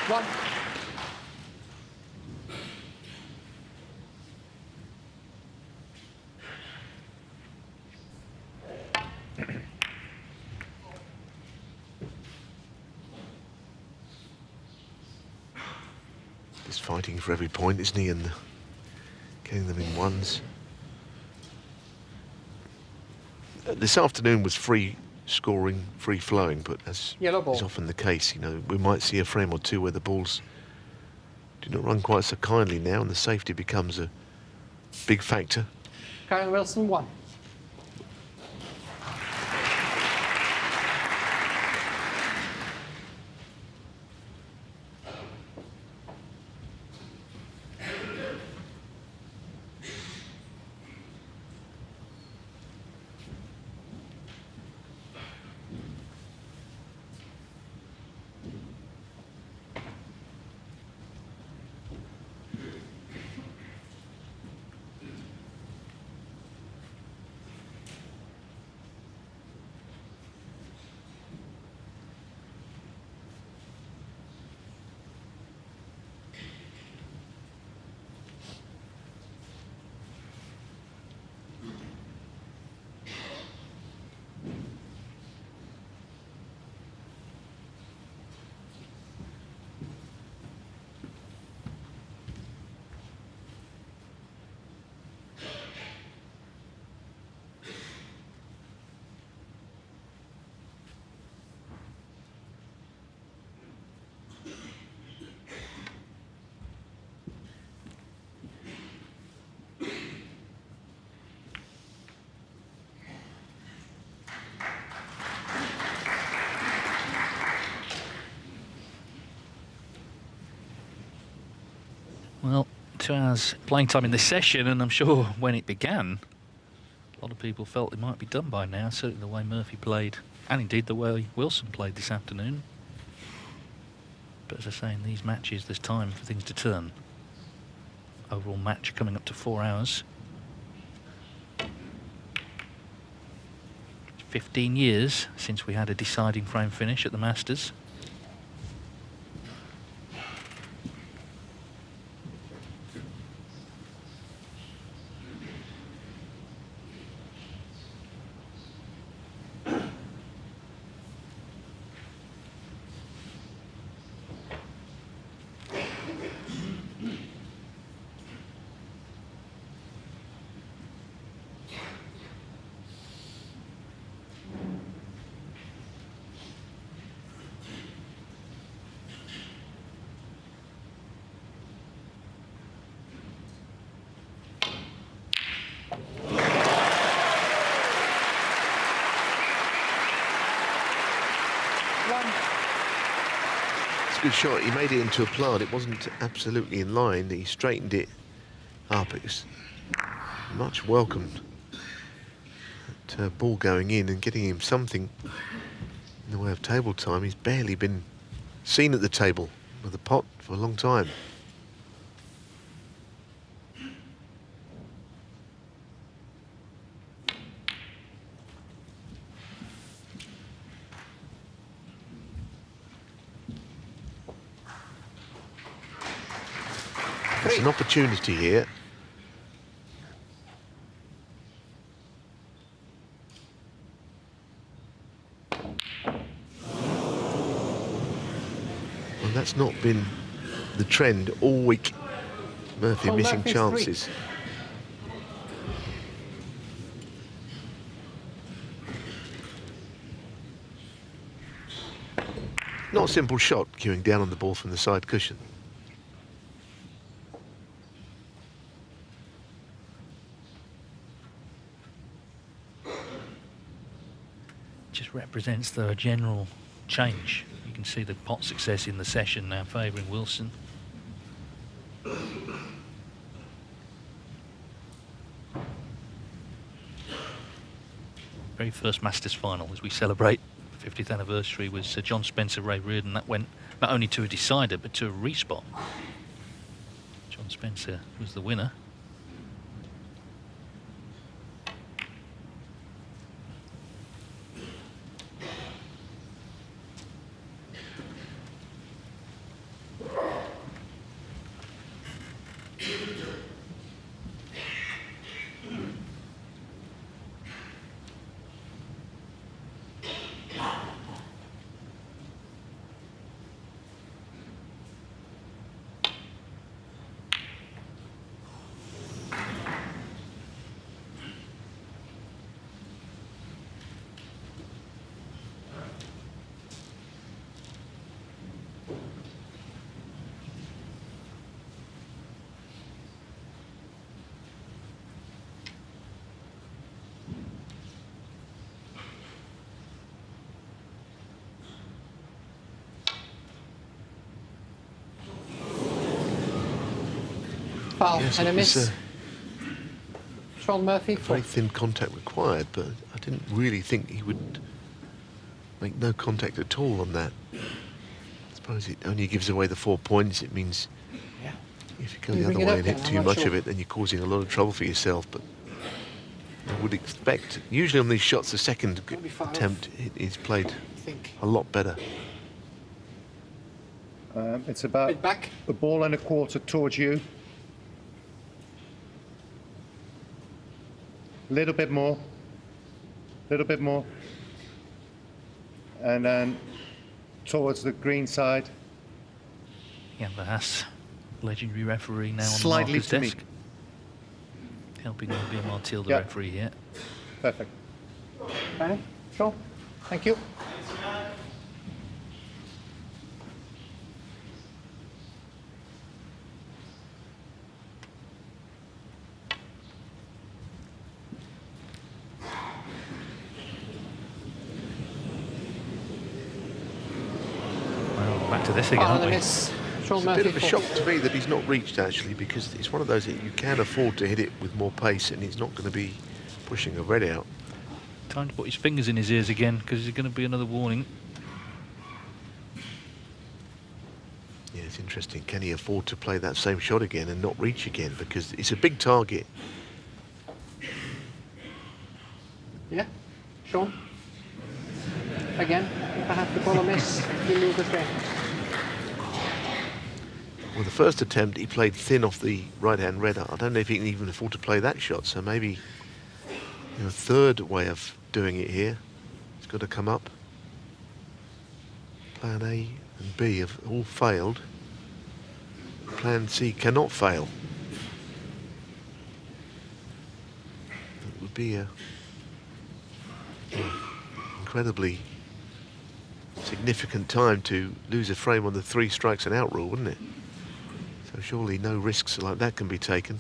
One. He's fighting for every point, isn't he, and getting them in ones. This afternoon was free scoring, free flowing, but as Yellow ball. is often the case, you know, we might see a frame or two where the balls do not run quite so kindly now, and the safety becomes a big factor. Karen Wilson, 1. Well, 2 hours playing time in this session, and I'm sure when it began, a lot of people felt it might be done by now, certainly the way Murphy played, and indeed the way Wilson played this afternoon. But as I say, in these matches, there's time for things to turn. Overall match coming up to 4 hours. 15 years since we had a deciding frame finish at the Masters. Good shot. He made it into a plant. It wasn't absolutely in line. He straightened it up. It was much welcomed. That ball going in and getting him something in the way of table time. He's barely been seen at the table with the pot for a long time. It's an opportunity here. Well, that's not been the trend all week. Murphy missing chances. Not a simple shot, queuing down on the ball from the side cushion. Just represents the general change. You can see the pot success in the session now favouring Wilson. Very first Masters final as we celebrate the 50th anniversary was Sir John Spencer, Ray Reardon. That went not only to a decider but to a respot. John Spencer was the winner. foul Yes, and a it was miss. Sean Murphy, very 4. thin contact required, but I didn't really think he would make no contact at all on that. I suppose it only gives away the 4 points. It means Yeah. if you go You the other bring it way up and then, hit I'm too not much sure. of it, then you're causing a lot of trouble for yourself. But I would expect, usually on these shots, the second Gonna be far attempt is played I think. a lot better. It's about Bit back. a ball and a quarter towards you. Little bit more. Little bit more. And then towards the green side. Ian Verhaas, legendary referee now on Slightly Marker's to me. desk. Helping Olivia Martil, the Yeah. referee here. Perfect. Okay, Sean. Thank you. Well, back to this again, Foul aren't and a we? miss. Sean It's a Murphy, bit of a 4. shock to me that he's not reached, actually, because it's one of those that you can afford to hit it with more pace, and he's not going to be pushing a red out. Time to put his fingers in his ears again, because there's going to be another warning. Yeah, it's interesting. Can he afford to play that same shot again and not reach again? Because it's a big target. Yeah, Sean. Again, if I have to call a miss, you lose the frame. Well, the first attempt, he played thin off the right-hand red. I don't know if he can even afford to play that shot, so maybe a third way of doing it here. It's got to come up. Plan A and B have all failed. Plan C cannot fail. It would be a incredibly significant time to lose a frame on the 3 strikes and out rule, wouldn't it? So surely no risks like that can be taken.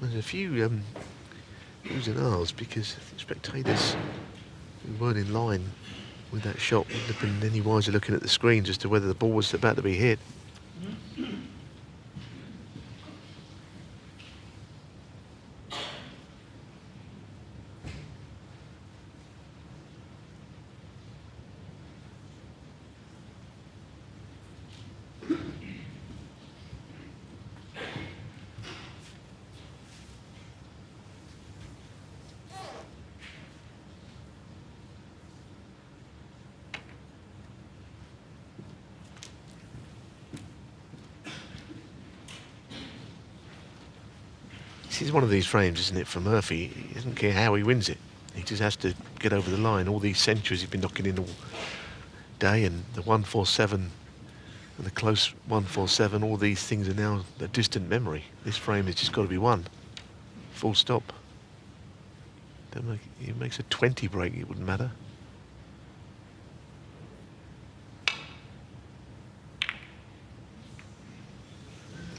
There's a few oohs and ahs because spectators who weren't in line with that shot wouldn't have been any wiser looking at the screens as to whether the ball was about to be hit. This is one of these frames, isn't it, for Murphy? He doesn't care how he wins it. He just has to get over the line. All these centuries he's been knocking in all day, and the 147 and the close 147, all these things are now a distant memory. This frame has just got to be won. Full stop. He makes a 20 break, it wouldn't matter.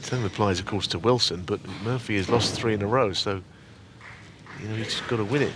Same applies, of course, to Wilson, but Murphy has lost 3 in a row, so he's just got to win it.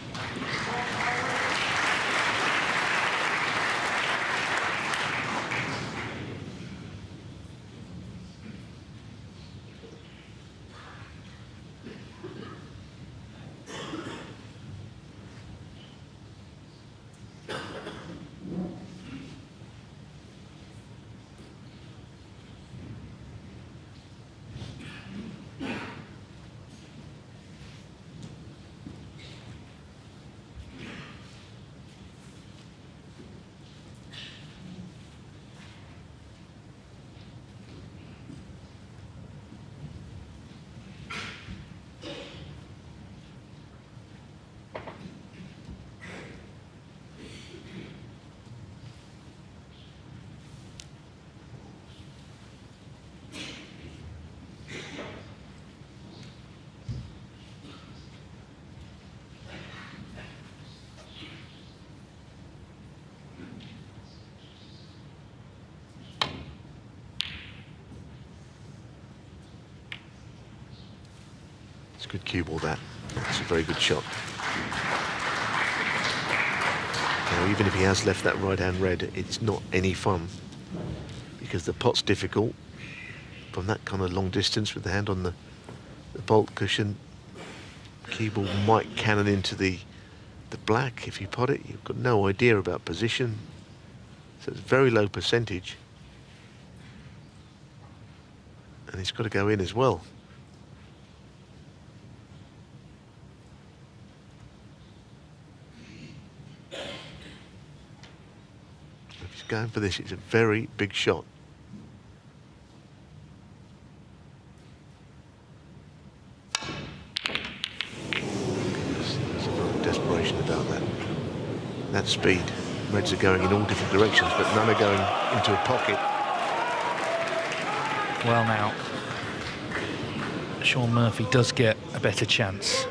Good cue ball, that. That's a very good shot. Now, even if he has left that right-hand red, it's not any fun because the pot's difficult from that kind of long distance with the hand on the bolt cushion. Cue ball might cannon into the black if you pot it. You've got no idea about position, so it's very low percentage, and it's got to go in as well. If he's going for this, it's a very big shot. There's a lot of desperation about that. That speed. Reds are going in all different directions, but none are going into a pocket. Well, now, Shaun Murphy does get a better chance.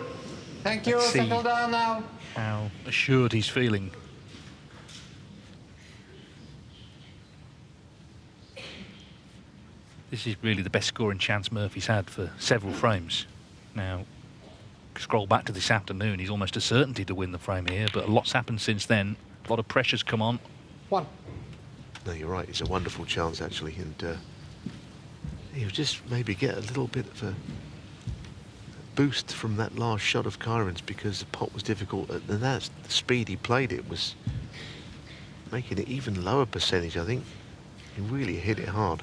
Thank you. Let's see Settle down now. how assured he's feeling. This is really the best scoring chance Murphy's had for several frames. Now, scroll back to this afternoon, he's almost a certainty to win the frame here, but a lot's happened since then. A lot of pressure's come on. 1. No, you're right. It's a wonderful chance, actually, and he'll just maybe get a little bit of a boost from that last shot of Kyren's because the pot was difficult, and that's the speed he played it was making it even lower percentage. I think he really hit it hard.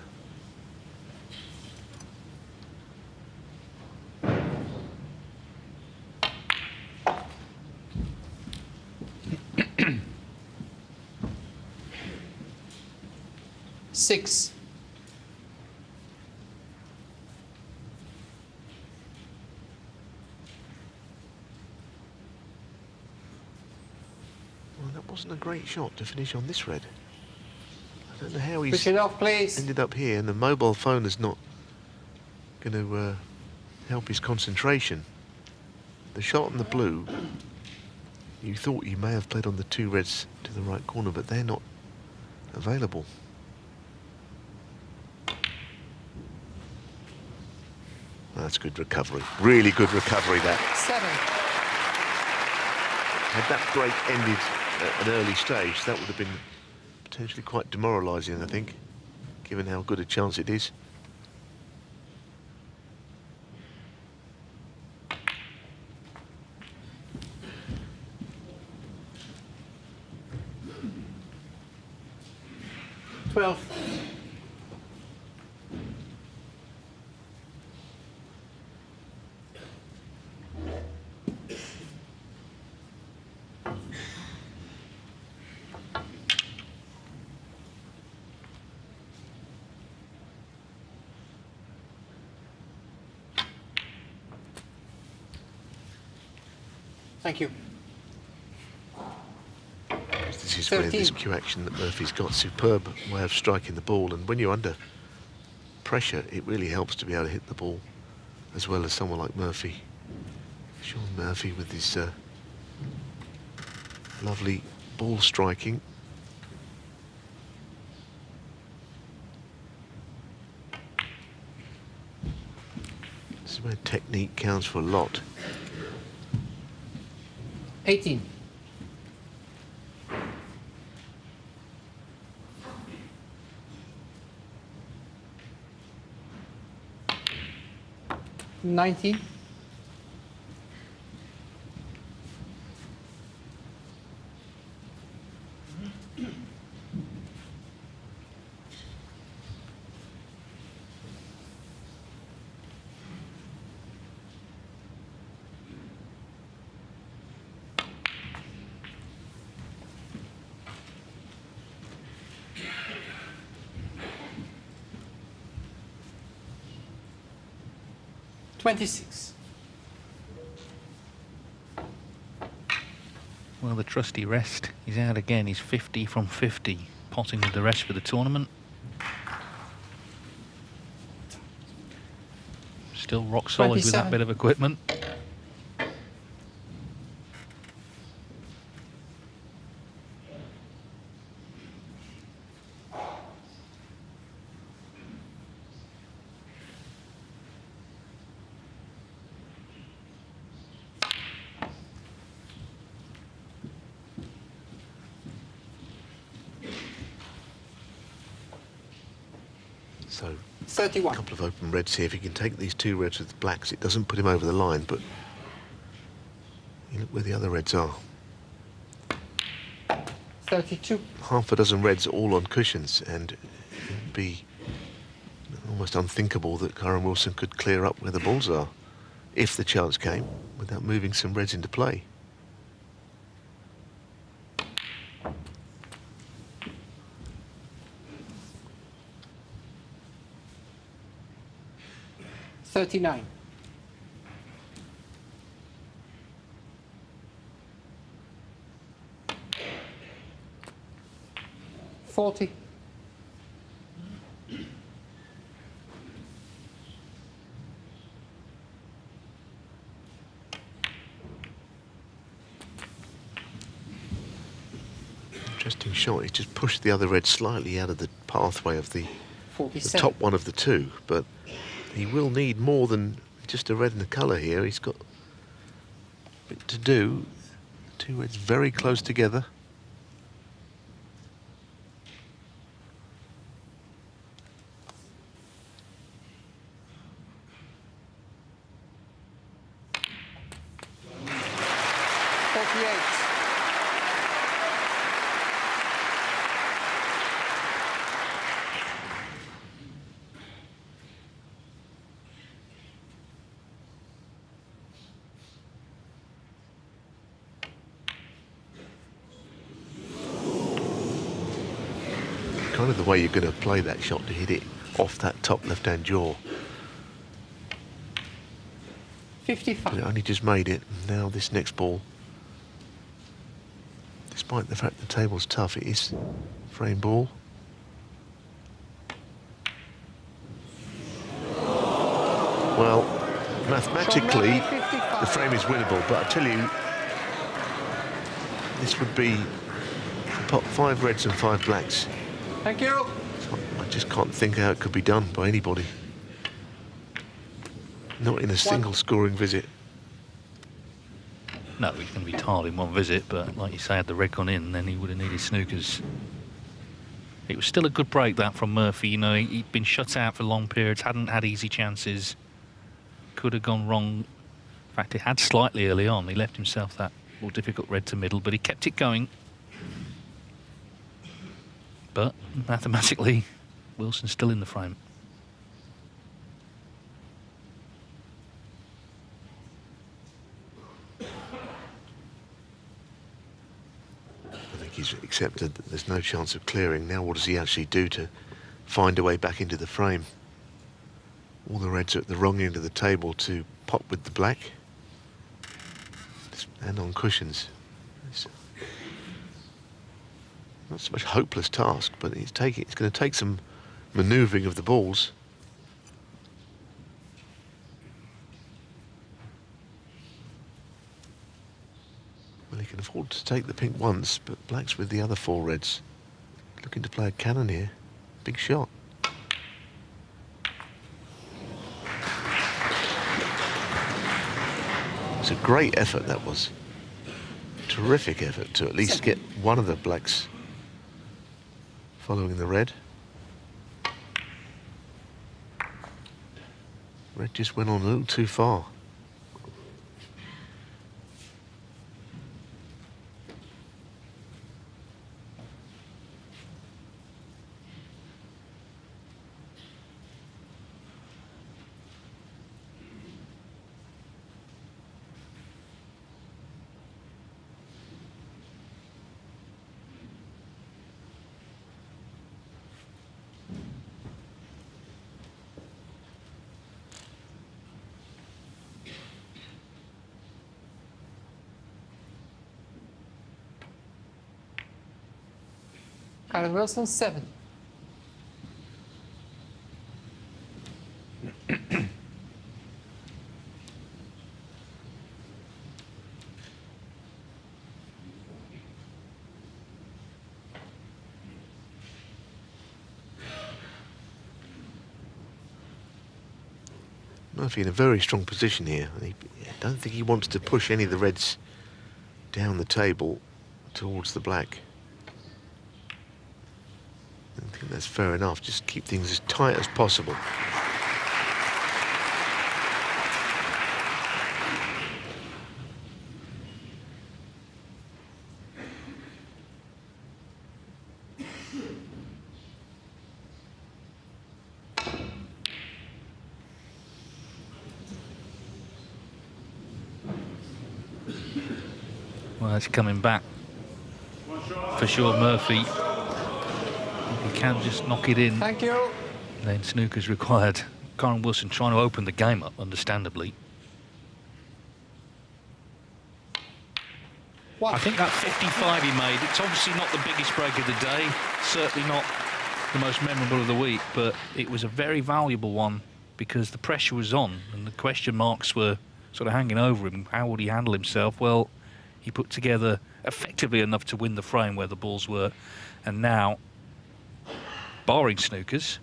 Six. Well, that wasn't a great shot to finish on this red. I don't know how he's Push it off, please. ended up here, and the mobile phone is not going to help his concentration. The shot on the blue, you thought you may have played on the 2 reds to the right corner, but they're not available. That's good recovery. Really good recovery, that. 7. Had that break ended at an early stage, that would have been potentially quite demoralising, I think, given how good a chance it is. Twelve. Thank you. This is where this 13. cue action that Murphy's got, superb way of striking the ball, and when you're under pressure it really helps to be able to hit the ball as well as someone like Murphy. Shaun Murphy with his lovely ball striking. This is where technique counts for a lot. 18. $19. $26. Well, the trusty rest. He's out again. He's 50 from 50, potting with the rest for the tournament. Still rock solid with that 27. bit of equipment. So 31. a couple of open reds here. If he can take these two reds with the blacks, it doesn't put him over the line, but you look where the other reds are. 32. Half a dozen reds all on cushions, and it would be almost unthinkable that Kyren Wilson could clear up where the balls are, if the chance came, without moving some reds into play. $39. 40. Interesting shot. He's just pushed the other red slightly out of the pathway of the 47. top one of the two, but he will need more than just a red in the colour here. He's got a bit to do. Two reds very close together. Kind of the way you're going to play that shot, to hit it off that top left-hand jaw. 55. But it only just made it. Now this next ball, despite the fact the table's tough, it is frame ball. Well, mathematically, the frame is winnable, but I tell you, this would be pot 5 reds and 5 blacks. Thank you. I just can't think how it could be done by anybody. Not in a single scoring visit. No, he's going to be tiled in one visit, but like you say, had the red gone in, then he would have needed snookers. It was still a good break, that, from Murphy. You know, he'd been shut out for long periods, hadn't had easy chances. Could have gone wrong. In fact, he had slightly early on. He left himself that more difficult red to middle, but he kept it going. But mathematically, Wilson's still in the frame. I think he's accepted that there's no chance of clearing. Now what does he actually do to find a way back into the frame? All the reds are at the wrong end of the table to pop with the black. And on cushions. It's not so much a hopeless task, but it's going to take some manoeuvring of the balls. Well, he can afford to take the pink once, but black's with the other 4 reds. Looking to play a cannon here. Big shot. It's a great effort, that was. Terrific effort to at least get one of the blacks following the red. Red just went on a little too far. Kyren Wilson, 7. Murphy in a very strong position here. I don't think he wants to push any of the reds down the table towards the black. I think that's fair enough. Just keep things as tight as possible. Well, it's coming back for sure, Murphy. If he can just knock it in, Thank you. then snooker's required. Kyren Wilson trying to open the game up, understandably. What? I think that 55 he made, it's obviously not the biggest break of the day, certainly not the most memorable of the week, but it was a very valuable one because the pressure was on and the question marks were sort of hanging over him. How would he handle himself? Well, he put together effectively enough to win the frame where the balls were, and now, barring snookers,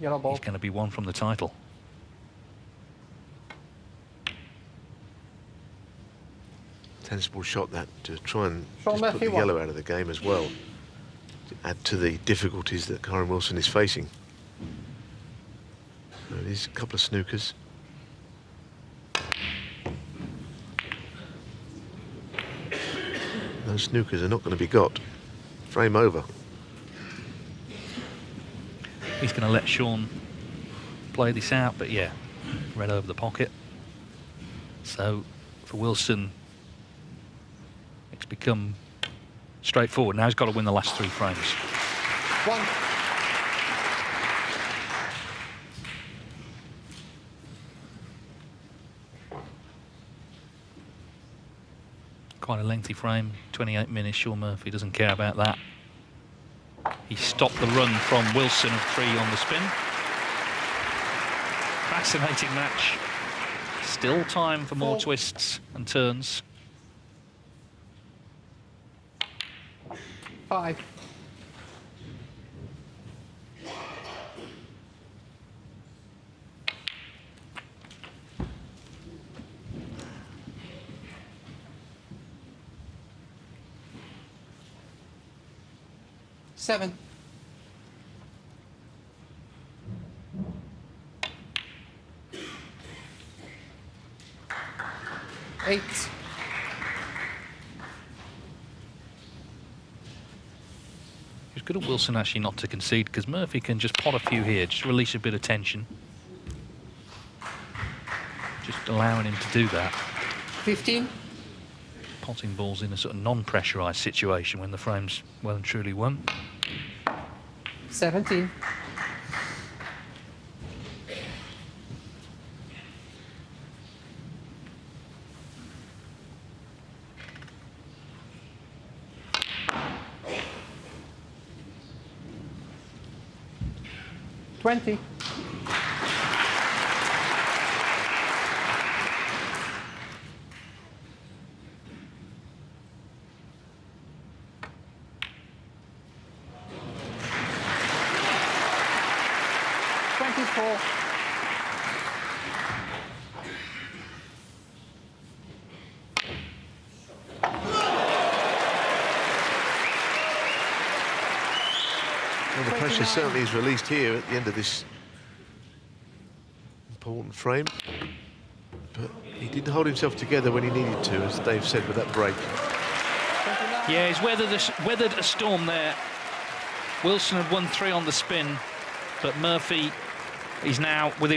Yellow ball. he's going to be one from the title. Sensible shot that to try and Sean just put Murphy the won. yellow out of the game as well, to add to the difficulties that Kyren Wilson is facing. So it is a couple of snookers. Those snookers are not going to be got. Frame over. He's going to let Sean play this out, but yeah, red over the pocket. So for Wilson, it's become straightforward. Now he's got to win the last 3 frames. 1. Quite a lengthy frame, 28 minutes. Sean Murphy doesn't care about that. He stopped the run from Wilson of 3 on the spin. Fascinating match. Still time for more 4. twists and turns. 5. Seven. 8. It's good of Wilson actually not to concede, because Murphy can just pot a few here, just release a bit of tension. Just allowing him to do that. 15. Potting balls in a sort of non-pressurised situation when the frame's well and truly won. 17. 20. 24. Well, the pressure certainly is released here at the end of this important frame. But he didn't hold himself together when he needed to, as Dave said, with that break. 29. Yeah, he's weathered a storm there. Wilson had won 3 on the spin, but Murphy is now within